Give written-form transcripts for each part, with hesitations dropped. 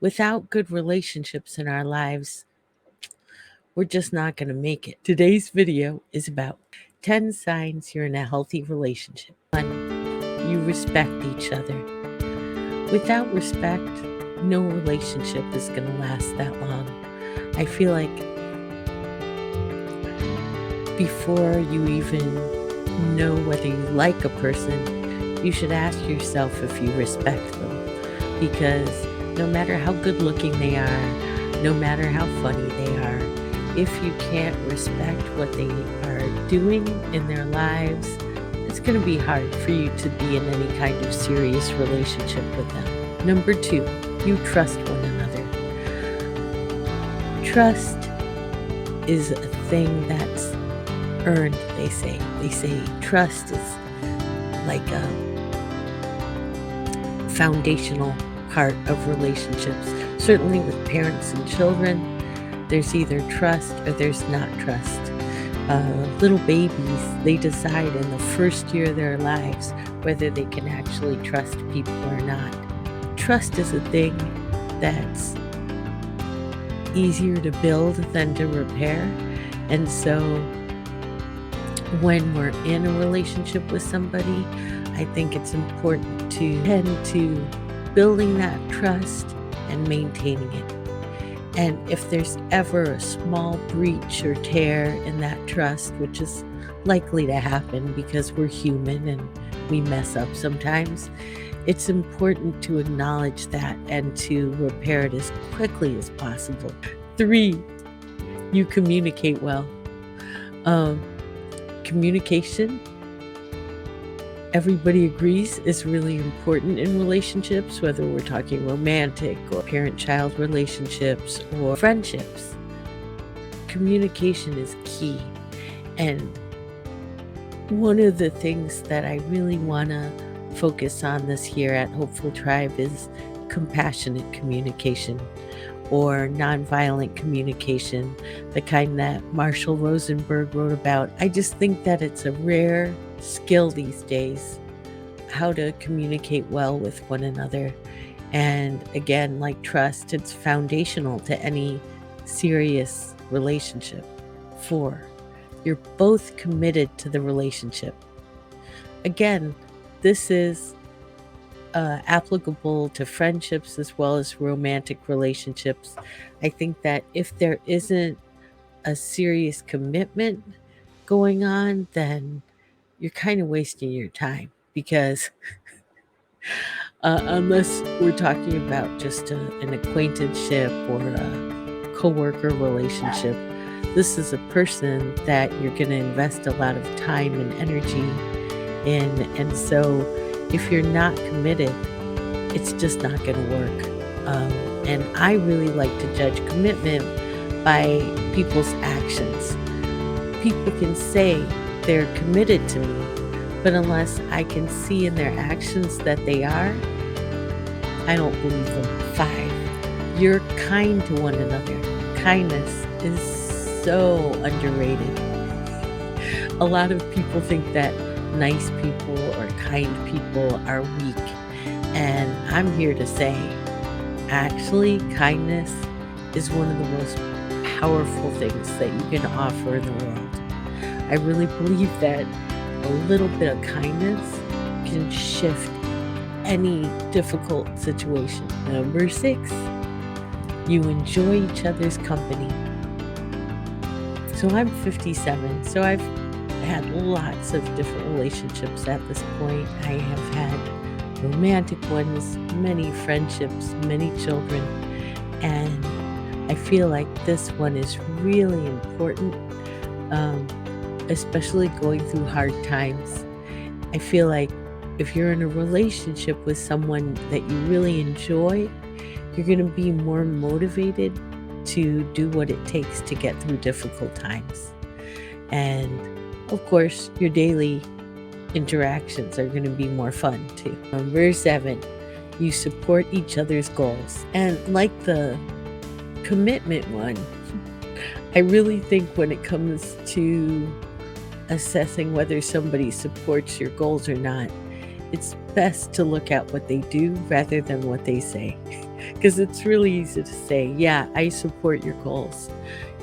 Without good relationships in our lives, we're just not going to make it. Today's video is about 10 signs you're in a healthy relationship. 1. You respect each other. Without respect, no relationship is going to last that long. I feel like before you even know whether you like a person, you should ask yourself if you respect them. Because no matter how good looking they are, no matter how funny they are, if you can't respect what they are doing in their lives, it's going to be hard for you to be in any kind of serious relationship with them. Number 2, you trust one another. Trust is a thing that's earned, they say. They say trust is like a foundational part of relationships. Certainly with parents and children, there's either trust or there's not trust. Little babies, they decide in the first year of their lives whether they can actually trust people or not. Trust is a thing that's easier to build than to repair. And so when we're in a relationship with somebody, I think it's important to tend to building that trust and maintaining it. And if there's ever a small breach or tear in that trust, which is likely to happen because we're human and we mess up sometimes, it's important to acknowledge that and to repair it as quickly as possible. 3, you communicate well. Communication, everybody agrees, is really important in relationships, whether we're talking romantic or parent-child relationships or friendships. Communication is key. And one of the things that I really want to focus on this year at Hopeful Tribe is compassionate communication, or nonviolent communication, the kind that Marshall Rosenberg wrote about. I just think that it's a rare skill these days, how to communicate well with one another. And again, like trust, it's foundational to any serious relationship. 4, you're both committed to the relationship. Again, this is applicable to friendships as well as romantic relationships. I think that if there isn't a serious commitment going on, then you're kind of wasting your time, because unless we're talking about just an acquaintanceship or a coworker relationship, this is a person that you're going to invest a lot of time and energy in. And so if you're not committed, it's just not going to work. And I really like to judge commitment by people's actions. People can say they're committed to me, but unless I can see in their actions that they are, I don't believe them. 5, you're kind to one another. Kindness is so underrated. A lot of people think that nice people or kind people are weak. And I'm here to say, actually, kindness is one of the most powerful things that you can offer in the world. I really believe that a little bit of kindness can shift any difficult situation. Number 6, you enjoy each other's company. So I'm 57, so I've had lots of different relationships at this point. I have had romantic ones, many friendships, many children, and I feel like this one is really important, especially going through hard times. I feel like if you're in a relationship with someone that you really enjoy, you're going to be more motivated to do what it takes to get through difficult times. And of course, your daily interactions are going to be more fun too. Number 7, you support each other's goals. And like the commitment one, I really think when it comes to assessing whether somebody supports your goals or not, it's best to look at what they do rather than what they say. Because it's really easy to say, yeah, I support your goals.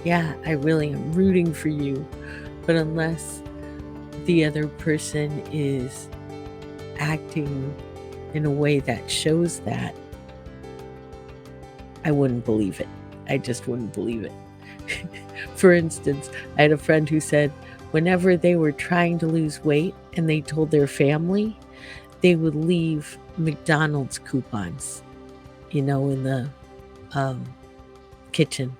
Yeah, I really am rooting for you. But unless the other person is acting in a way that shows that, I wouldn't believe it. I just wouldn't believe it. For instance, I had a friend who said whenever they were trying to lose weight and they told their family, they would leave McDonald's coupons, in the kitchen.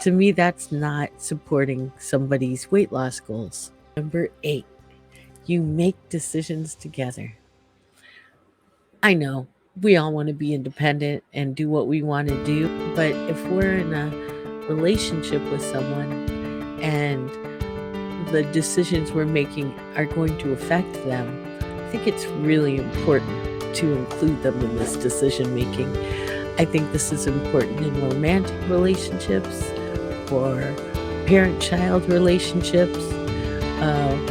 To me, that's not supporting somebody's weight loss goals. Number 8, you make decisions together. I know we all want to be independent and do what we want to do, but if we're in a relationship with someone and the decisions we're making are going to affect them, I think it's really important to include them in this decision making. I think this is important in romantic relationships or parent-child relationships.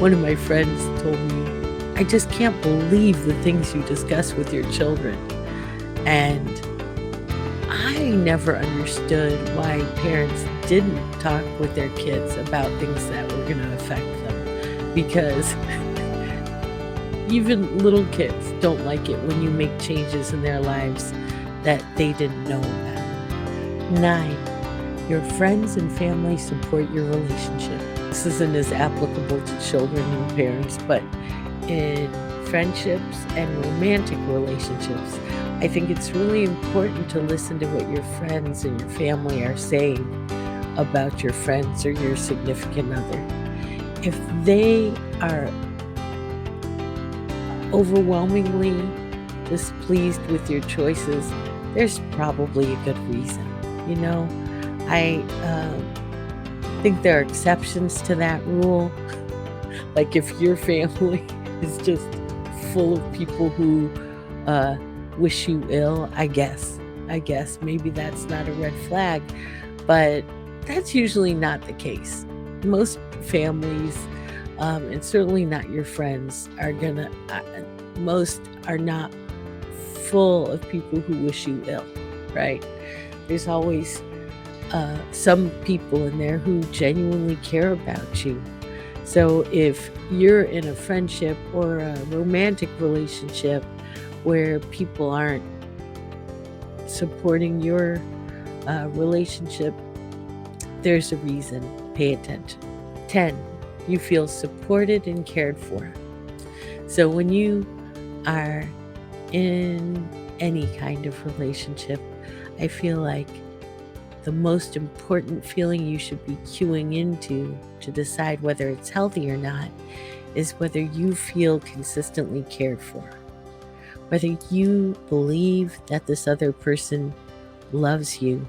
One of my friends told me, I just can't believe the things you discuss with your children. And I never understood why parents didn't talk with their kids about things that were going to affect them. Because even little kids don't like it when you make changes in their lives that they didn't know about. 9, your friends and family support your relationship. This isn't as applicable to children and parents, but in friendships and romantic relationships, I think it's really important to listen to what your friends and your family are saying about your friends or your significant other. If they are overwhelmingly displeased with your choices, there's probably a good reason. I think there are exceptions to that rule. Like if your family is just full of people who wish you ill, I guess maybe that's not a red flag, but that's usually not the case. Most families, and certainly not your friends, most are not full of people who wish you ill, right? There's always some people in there who genuinely care about you. So if you're in a friendship or a romantic relationship where people aren't supporting your relationship, there's a reason. Pay attention. 10, you feel supported and cared for. So when you are in any kind of relationship, I feel like the most important feeling you should be cueing into to decide whether it's healthy or not is whether you feel consistently cared for, whether you believe that this other person loves you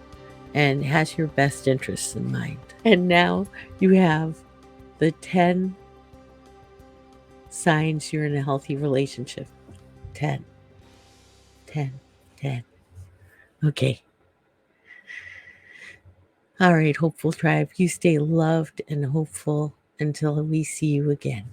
and has your best interests in mind. And now you have the 10 signs you're in a healthy relationship. 10, 10, 10. Okay. All right, Hopeful Tribe, you stay loved and hopeful until we see you again.